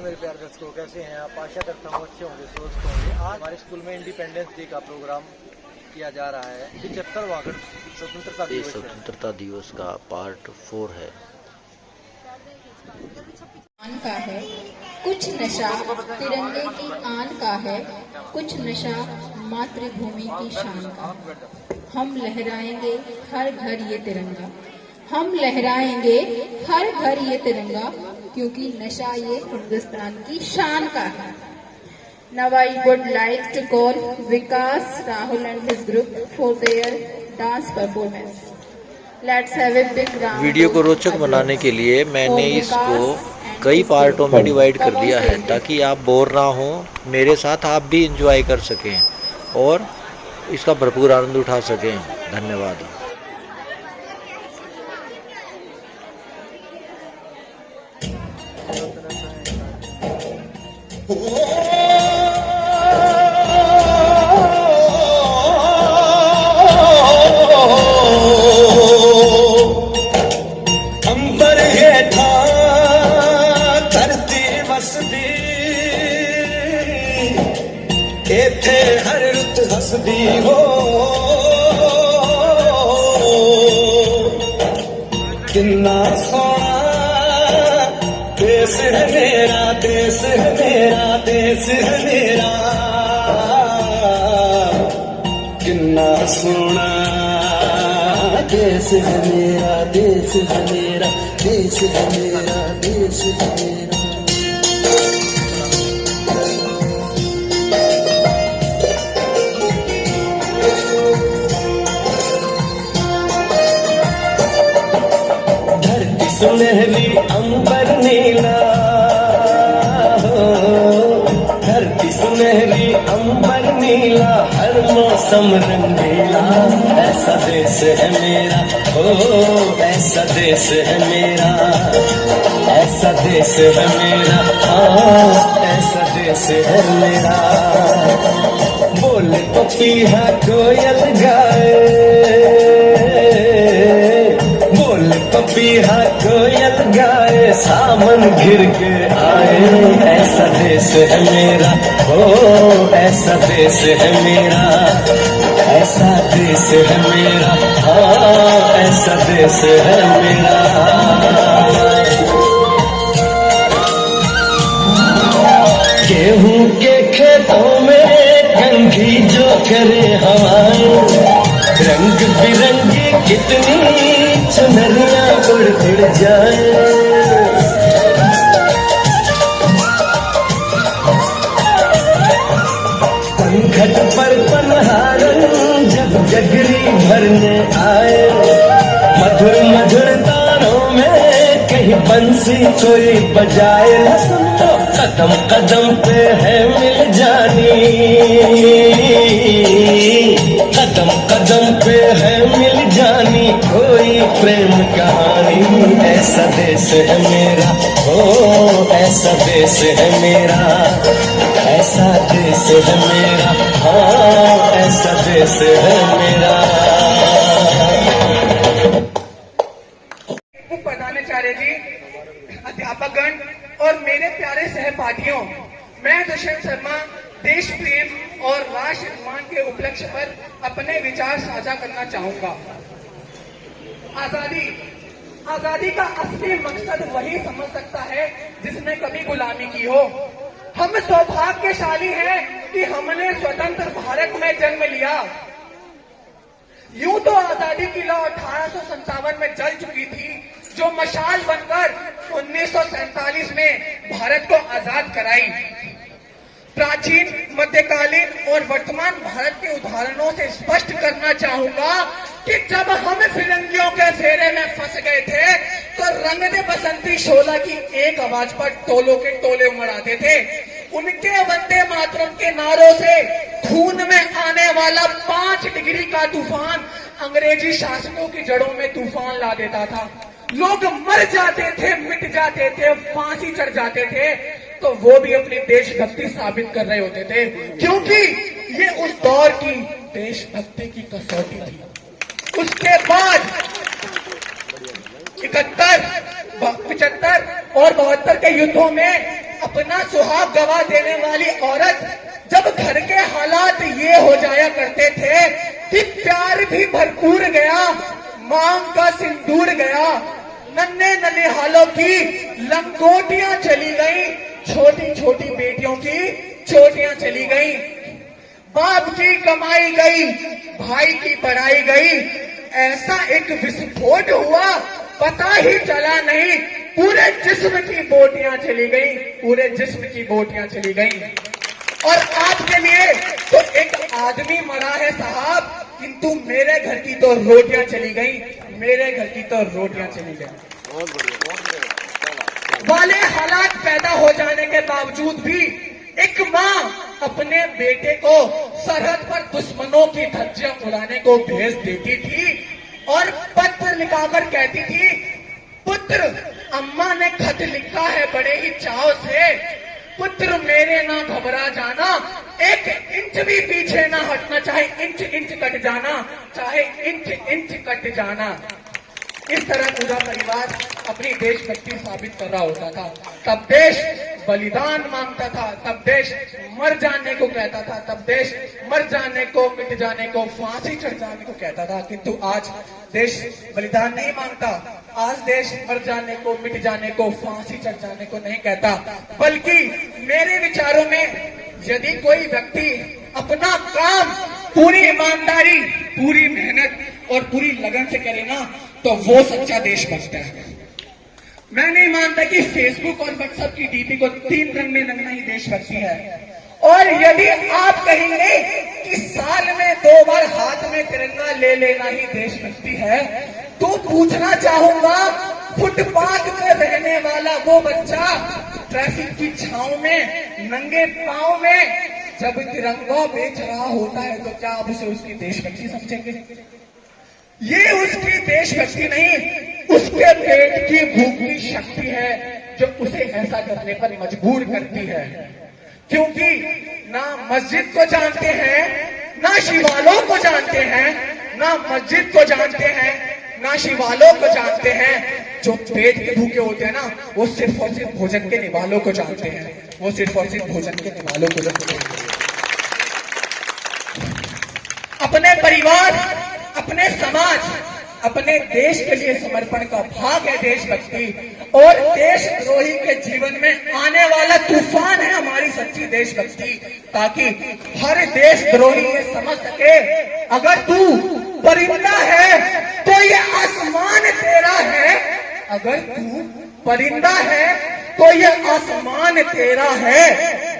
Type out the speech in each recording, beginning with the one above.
मेरे प्यारे दर्शकों, कैसे हैं आप? आशा करता हूँ अच्छे होंगे, स्वस्थ होंगे। आज हमारे स्कूल में इंडिपेंडेंस डे का प्रोग्राम किया जा रहा है। 75वां स्वतंत्रता दिवस का पार्ट 4 है। आन का है कुछ नशा तिरंगे की आन का है, कुछ नशा मातृभूमि की शान का। हम लहराएंगे हर घर ये तिरंगा, हम लहराएंगे हर घर ये तिरंगा, क्योंकि नशा ये हिंदुस्तान की शान का है। Now I would like to call Vikas, Rahul and his group for their dance performance. Let's have a big round. Video को रोचक बनाने के लिए मैंने इसको कई पार्टों में डिवाइड कर दिया है, ताकि आप बोर ना हो, मेरे साथ आप भी एंजॉय कर सकें और इसका भरपूर आनंद उठा सकें। धन्यवाद। अंबर हेठा धरती वसदी, इथे हर रुत हसदी हो। किन्ना सोना देश है मेरा, देश है मेरा, देश है मेरा। किन्ना सोना देश है मेरा, देश है मेरा, देश है मेरा, देश है मेरा। धरती सुनहरी अंबर नीला, धरती सुनहरी अंबर नीला, हर मौसम रंगीला। ऐसा देश है मेरा, ओ ऐसा देश है मेरा, ऐसा देश है मेरा, हाँ ऐसा देश है मेरा। बोले पपीहा कोयल गाए, बोले पपीहा कोयल गाए, सावन घिर के आए। ऐसा देश है मेरा, ओ ऐसा देश है मेरा, ऐसा देश है मेरा, हाँ ऐसा देश है मेरा। गेहूं के खेतों में कंघी जो करे हवाएं, रंग बिरंगी कितनी चुनरियां उड़ उड़ जाए। घट पर पनहारन जब जगरी भरने आए, मधुर मधुर तानों में कहीं बंसी कोई बजाए। तो कदम कदम पे है मिल जानी, कदम कदम पे है मिल जानी कोई प्रेम कहानी। ऐसा देश है मेरा, ओ ऐसा देश है मेरा, ऐसा देश है मेरा, हाँ ऐसा देश है मेरा। उप प्रधानाचार्य जी, अध्यापकगण और मेरे प्यारे सहपाठियों, मैं दुष्यंत शर्मा देश प्रेम और राष्ट्र निर्माण के उपलक्ष्य पर अपने विचार साझा करना चाहूंगा। आजादी, आजादी का असली मकसद वही समझ सकता है जिसने कभी गुलामी की हो। हम सौभाग्यशाली हैं कि हमने स्वतंत्र भारत में जन्म लिया। यूं तो आजादी की लौ 1857 में जल चुकी थी, जो मशाल बनकर 1947 में भारत को आजाद कराई। प्राचीन, मध्यकालीन और वर्तमान भारत के उदाहरणों से स्पष्ट करना चाहूंगा कि जब हम फिरंगियों के फेरे में फंस गए थे, तो रंग दे बसंती शोला की एक आवाज पर टोलों के टोले उमड़ आते थे। उनके वंदे मातरम के नारों से खून में आने वाला 5 डिग्री का तूफान अंग्रेजी शासकों की जड़ों में तूफान ला देता था। लोग मर जाते थे, मिट जाते थे, फांसी चढ़ जाते थे, तो वो भी अपनी देशभक्ति साबित कर रहे होते थे, क्योंकि ये उस दौर की देशभक्ति की कसौटी थी। उसके बाद 71, 75 और 72 के युद्धों में अपना सुहाग गवा देने वाली औरत जब घर के हालात ये हो जाया करते थे कि प्यार भी भरपूर गया, मांग का सिंदूर गया, नन्हे नन्हे हालों की लंगोटियां चली गई, छोटी छोटी बेटियों की चोटियां चली गई, बाप की कमाई गई, भाई की पढ़ाई गई, ऐसा एक विस्फोट हुआ पता ही चला नहीं, पूरे जिस्म की बोटियां चली गई, पूरे जिस्म की बोटियां चली गई। और आपके लिए तो एक आदमी मरा है साहब, किंतु मेरे घर की तो रोटियां चली गई, मेरे घर की तो रोटियां चली गई। वाले हालात पैदा हो जाने के बावजूद भी एक माँ अपने बेटे को सरहद पर दुश्मनों की धज्जियां उड़ाने को भेज देती थी और पत्र लिखाकर कहती थी, पुत्र अम्मा ने खत लिखा है बड़े ही चाव से, पुत्र मेरे ना घबरा जाना, एक इंच भी पीछे ना हटना, चाहे इंच इंच कट जाना, चाहे इंच इंच कट जाना। इस तरह पूरा परिवार अपनी देशभक्ति साबित कर रहा होता था। तब देश बलिदान मांगता था, तब देश मर जाने को कहता था, तब देश मर जाने को, मिट जाने को, फांसी चढ़ जाने को कहता था। किंतु आज देश बलिदान नहीं मांगता, आज देश मर जाने को, मिट जाने को, फांसी चढ़ जाने को नहीं कहता, बल्कि मेरे विचारों में यदि कोई व्यक्ति अपना काम पूरी ईमानदारी, पूरी मेहनत और पूरी लगन से करे ना, तो वो सच्चा देशभक्त है। मैं नहीं मानता कि फेसबुक और व्हाट्सएप की डीपी को 3 रंग में रंगना ही देशभक्ति है। और यदि आप कहेंगे कि साल में 2 बार हाथ में तिरंगा ले लेना ही देशभक्ति है, तो पूछना चाहूंगा, फुटपाथ पे रहने वाला वो बच्चा ट्रैफिक की छांव में नंगे पांव में जब तिरंगा बेच रहा होता है, तो क्या आप उसे उसकी देशभक्ति समझेंगे? ये उसकी देशभक्ति नहीं, उसके पेट की भूख की शक्ति है जो उसे ऐसा करने पर मजबूर करती है। क्योंकि ना मस्जिद को जानते हैं, ना शिवालों को जानते हैं, ना मस्जिद को जानते हैं, ना शिवालों को जानते हैं। जो पेट के भूखे होते हैं ना, वो सिर्फ और सिर्फ भोजन के निवालों को जानते हैं, वो सिर्फ और सिर्फ भोजन के निवालों को जानते हैं। अपने परिवार, अपने समाज, अपने देश के लिए समर्पण का भाग है देशभक्ति। और देशद्रोही के जीवन में आने वाला तूफान है हमारी सच्ची देशभक्ति, ताकि हर देशद्रोही ये समझ सके, अगर तू परिंदा है तो ये आसमान तेरा है, अगर तू परिंदा है तो ये आसमान तेरा है।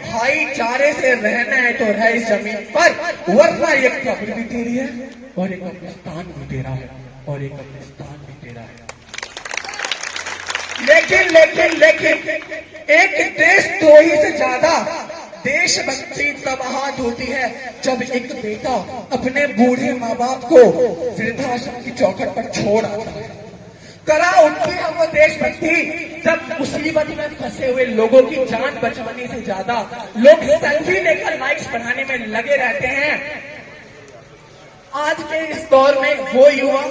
भाईचारे से रहना है तो रह इस जमीन पर, वरना ये कब्र भी तेरी है और एक कब्रिस्तान भी तेरा है, और एक कब्रिस्तान भी तेरा है। लेकिन लेकिन लेकिन एक देशद्रोही से ज्यादा देशभक्ति तब हाथ होती है जब एक बेटा अपने बूढ़े माँ बाप को वृद्धाश्रम की चौखट पर छोड़ आता है। करा उठती है वो देशभक्ति जब मुसीबत में फंसे हुए लोगों की जान बचाने से ज्यादा लोग सेल्फी लेकर लाइक्स बढ़ाने में लगे रहते हैं। आज के इस दौर में वो युवा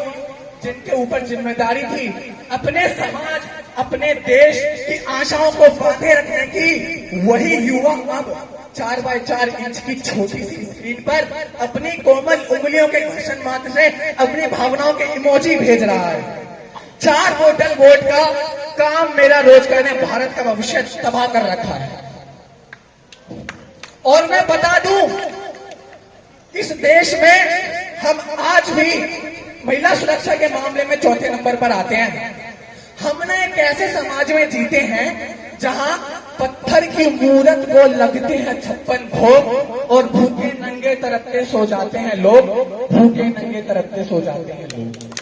जिनके ऊपर जिम्मेदारी थी अपने समाज, अपने देश की आशाओं को बांधे रखने की, वही युवा अब 4x4 इंच की छोटी सी स्क्रीन पर अपनी कोमल उंगलियों के घर्षण मात्र से अपनी भावनाओं के इमोजी भेज रहा है। 4 बोतल वोट का काम मेरा रोजगार ने भारत का भविष्य तबाह कर रखा है। और मैं बता दूं, इस देश में हम आज भी महिला सुरक्षा के मामले में 4थे नंबर पर आते हैं। हमने एक ऐसे समाज में जीते हैं जहां पत्थर की मूरत को लगते हैं 56 भोग और भूखे नंगे तरफते सो जाते हैं लोग, भूखे नंगे तरफते सो जाते हैं लोग।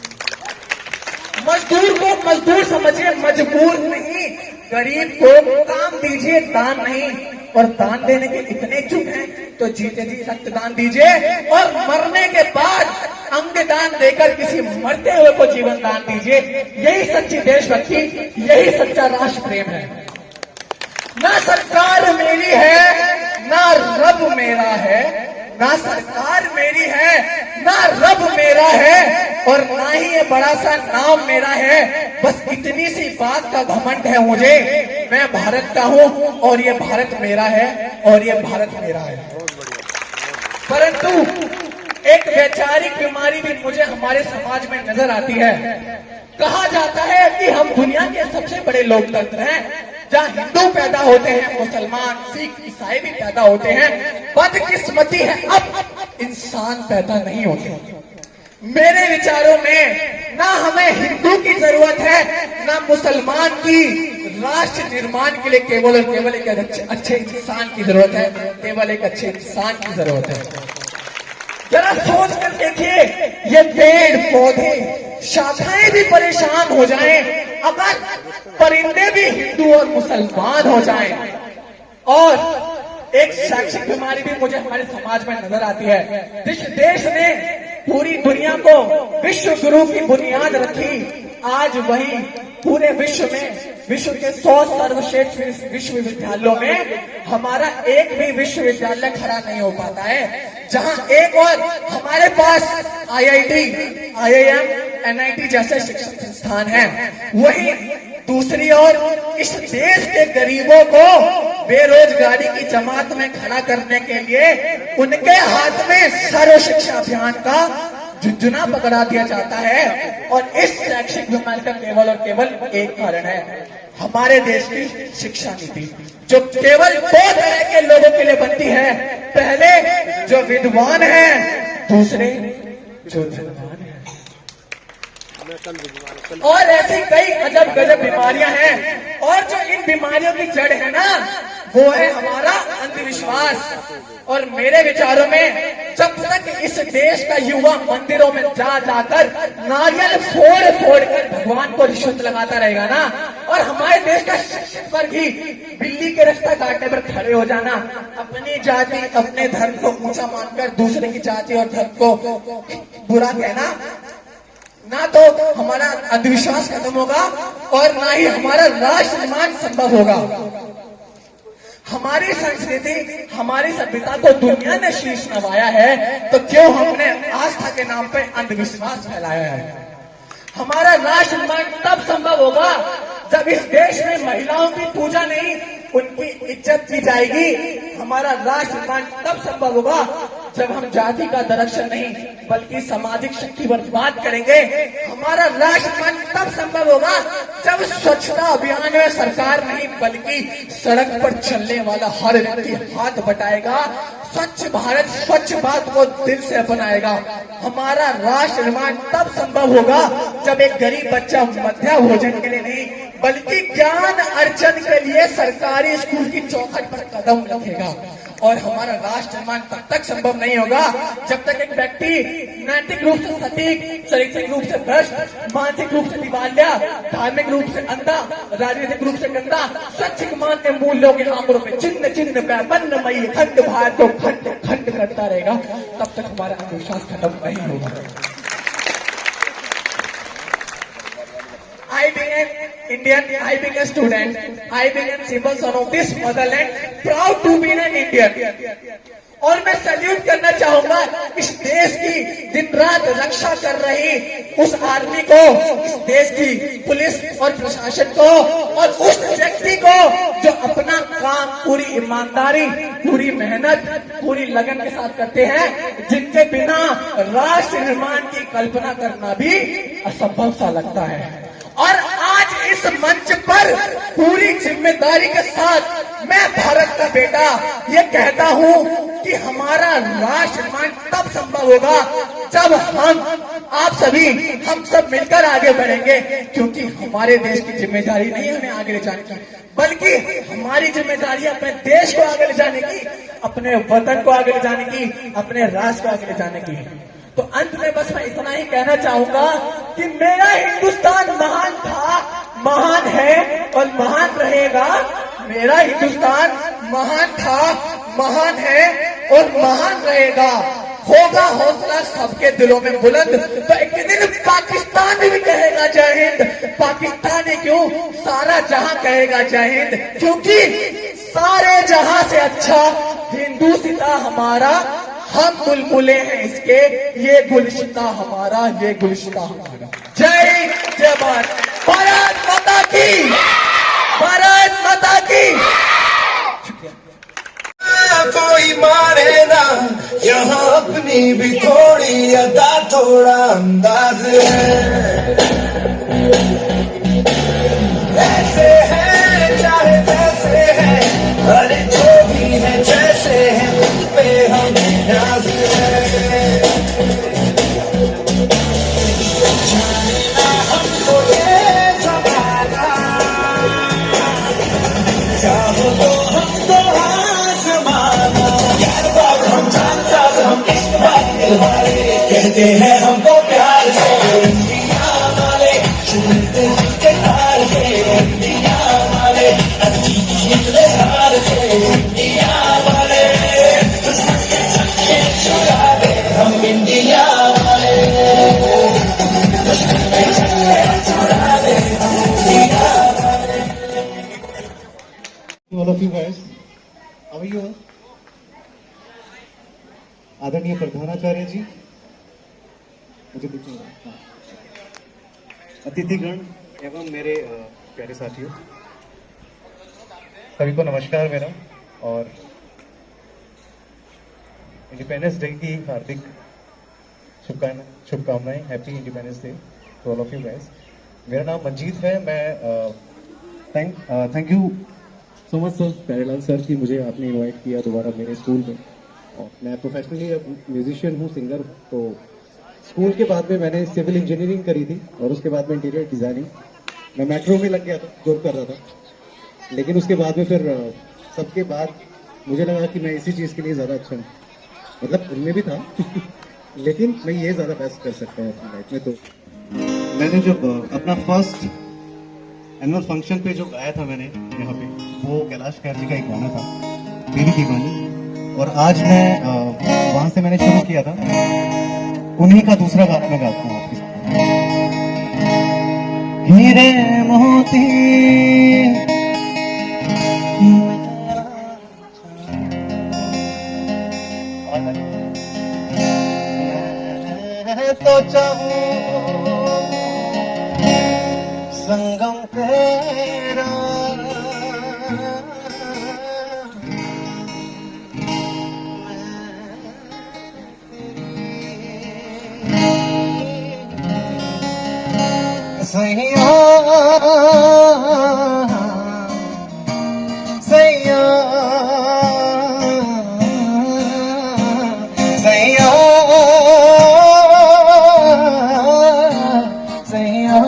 मजदूर को मजदूर समझिए, मजबूर नहीं। गरीब को काम दीजिए, दान नहीं। और दान देने के इतने इच्छुक हैं तो जीते जी रक्तदान दीजिए, और मरने के बाद अंग दान देकर किसी मरते हुए को जीवन दान दीजिए। यही सच्ची देशभक्ति, यही सच्चा राष्ट्र प्रेम है। ना सरकार मेरी है, ना रब मेरा है, ना सरकार मेरी है, ना रब मेरा है, और ना ही ये बड़ा सा नाम मेरा है। बस इतनी सी बात का घमंड है मुझे मैं भारत का हूं और ये भारत मेरा है और ये भारत मेरा है। परंतु एक वैचारिक बीमारी भी मुझे हमारे समाज में नजर आती है। कहा जाता है कि हम दुनिया के सबसे बड़े लोकतंत्र हैं, जहाँ हिंदू पैदा होते हैं, मुसलमान, सिख, ईसाई भी पैदा होते हैं। बदकिस्मती है अब इंसान पैदा नहीं होते। मेरे विचारों में ना हमें हिंदू की जरूरत है ना मुसलमान की। राष्ट्र निर्माण के लिए केवल और केवल एक अच्छे इंसान की जरूरत है, केवल एक अच्छे इंसान की जरूरत है। जरा सोच कर देखिए, ये पेड़ पौधे शाखाएं भी परेशान हो जाएं अगर परिंदे भी हिंदू और मुसलमान हो जाएं। और एक शैक्षिक बीमारी भी मुझे हमारे समाज में नजर आती है। जिस देश ने पूरी दुनिया को विश्व गुरु की बुनियाद रखी, आज वही पूरे विश्व में विश्व के 100 सर्वश्रेष्ठ विश्वविद्यालयों में हमारा एक भी विश्वविद्यालय खड़ा नहीं हो पाता है। जहां एक और हमारे पास IIT, IIM, NIT जैसे शिक्षण संस्थान हैं, वहीं दूसरी ओर इस देश के गरीबों को बेरोजगारी की जमात में खड़ा करने के लिए उनके हाथ में सर्व शिक्षा अभियान का झुंझुना पकड़ा दिया जाता है। और इस शैक्षिक बीमारी का केवल और केवल एक कारण है, हमारे देश की शिक्षा नीति, जो केवल 2 तरह के लोगों के लिए बनती है। पहले जो विद्वान हैं, दूसरे जो धनवान हैं। और ऐसी कई अजब गजब बीमारियां हैं, और जो इन बीमारियों की जड़ है ना, वो है हमारा अंधविश्वास। और मेरे विचारों में जब तक इस देश का युवा मंदिरों में जा जाकर नारियल फोड़ फोड़ कर भगवान को रिश्वत लगाता रहेगा ना, और हमारे देश का शिक्षित वर्ग ही बिल्ली के रास्ता काटने पर खड़े हो जाना, अपनी जाति अपने धर्म को ऊंचा मानकर दूसरे की जाति और धर्म को बुरा कहना, ना तो हमारा अंधविश्वास खत्म होगा और ना ही हमारा राष्ट्र निर्माण संभव होगा। हमारी संस्कृति, हमारी सभ्यता को दुनिया ने शीश नवाया है, तो क्यों हमने आस्था के नाम पे अंधविश्वास फैलाया है? हमारा राष्ट्र निर्माण तब संभव होगा जब इस देश में महिलाओं की पूजा नहीं, उनकी इज्जत की जाएगी। हमारा राष्ट्र निर्माण तब संभव होगा जब हम जाति का संरक्षण नहीं बल्कि सामाजिक शक्ति पर बात करेंगे। हमारा राष्ट्र निर्माण तब संभव होगा जब स्वच्छता अभियान में सरकार नहीं बल्कि सड़क पर चलने वाला हर व्यक्ति हाथ बटाएगा, स्वच्छ भारत स्वच्छ बात को दिल से अपनाएगा। हमारा राष्ट्र निर्माण तब संभव होगा जब एक गरीब बच्चा मध्याह्न भोजन के लिए नहीं बल्कि ज्ञान अर्जन के लिए सरकारी स्कूल की चौखट पर कदम रखेगा। और हमारा राष्ट्र निर्माण तब तक संभव नहीं होगा जब तक एक व्यक्ति नैतिक रूप से सटीक, चारित्रिक रूप से भ्रष्ट, मानसिक रूप से दिवालिया, धार्मिक रूप से अंधा, राजनीतिक रूप से गंदा, स्वच्छ मान के मूल्यों के आंकड़ों में चिन्ह चिन्ह पैबंदमयी खंड भारत को खंड खंड करता रहेगा, तब तक हमारा अंधविश्वास खत्म नहीं होगा। I being an Indian, I being a student, I being a simple son of this motherland, proud to be an Indian। और मैं सैल्यूट करना चाहूंगा इस देश की दिन रात रक्षा कर रही उस आर्मी को, इस देश की पुलिस और प्रशासन को, और उस व्यक्ति को जो अपना काम पूरी ईमानदारी, पूरी मेहनत, पूरी लगन के साथ करते हैं, जिनके बिना राष्ट्र निर्माण की कल्पना करना भी असंभव सा लगता है। और आज इस मंच पर पूरी जिम्मेदारी के साथ मैं भारत का बेटा ये कहता हूँ कि हमारा राष्ट्र निर्माण तब संभव होगा जब हम सब मिलकर आगे बढ़ेंगे, क्योंकि हमारे देश की जिम्मेदारी नहीं हमें आगे ले जाने की, बल्कि हमारी जिम्मेदारी अपने देश को आगे ले जाने की, अपने वतन को आगे ले जाने की, अपने राष्ट्र को आगे ले जाने की। तो अंत में बस मैं इतना ही कहना चाहूंगा कि मेरा हिंदुस्तान महान था, महान है और महान रहेगा। मेरा हिंदुस्तान महान था, महान है और महान रहेगा। होगा हौसला सबके दिलों में बुलंद, तो एक दिन पाकिस्तान भी कहेगा जय हिंद। पाकिस्तान ही क्यों, सारा जहां कहेगा जय हिंद, क्योंकि सारे जहां से अच्छा हिंदुस्तान हमारा, हम बुलबुले हैं इसके, ये गुलशिता हमारा, ये गुलशिता हमारा। जय जय भारत, भारत माता की। भारत माता की। कोई मारे ना यहाँ अपनी भी थोड़ी अदा थोड़ा अंदाज है, ऐसे है चाहे जैसे है, अरे जो भी है जैसे है उन पे हम नाज है। हमको ये जमाना चाहो तो हमको आजमाना, यार बात हम जानता हम इश्क बात दिलवाले, कहते हैं हमको प्यार से इंडिया वाले, सुनते के तार से इंडिया वाले, अच्छी निकले हार से इंडिया वाले, दुश्मन के छक्के छुड़ा दे हम इंडिया वाले, दुश्मन के छक्के छुड़ा दे हम इंडिया वाले। All of you guys, how are you? आदरणीय प्रधानाचार्य जी, मुझे कुछ नहीं हाँ। अतिथिगण एवं मेरे प्यारे साथियों, सभी को नमस्कार मेरा, और इंडिपेंडेंस डे की हार्दिक शुभकामनाएं। Happy independence day to all of you guys. मेरा नाम मंजीत है। मैं thank you so much sir, Pyarelal sir, कि मुझे आपने इनवाइट किया दोबारा मेरे स्कूल में। और मैं प्रोफेशनली म्यूजिशियन हूँ, सिंगर। तो स्कूल के बाद में मैंने सिविल इंजीनियरिंग करी थी, और उसके बाद में इंटीरियर डिज़ाइनिंग। मैं मेट्रो में लग गया था, जॉब कर रहा था। लेकिन उसके बाद में फिर सबके बाद मुझे लगा कि मैं इसी चीज़ के लिए ज़्यादा अच्छा हूँ, मतलब उनमें भी था लेकिन मैं ये ज़्यादा बेस्ट कर सकता हूँ अपनी लाइफ में। तो मैंने जब अपना फर्स्ट एनुअल फंक्शन पे जो गाया था मैंने यहाँ पे, वो कैलाश खेर जी का एक गाना था, मेरी दीवानी। और आज मैं वहाँ से मैंने शुरू किया था, उन्हीं का दूसरा गाना मैं गाता हूँ आपके साथ। हीरे मोती तो चाहूं संगम तेरा, सैया सैया सैया सैया,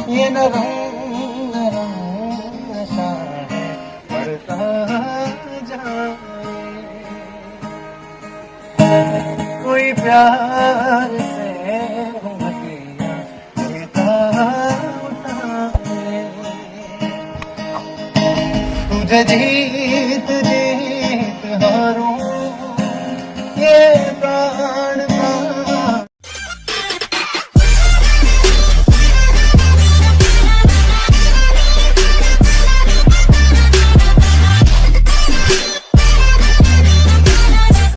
ये न रंग नशा है बढ़ता जाए, कोई प्यार से घुमतिया लेता उठाए, तुझे जीत जीत हारूं ये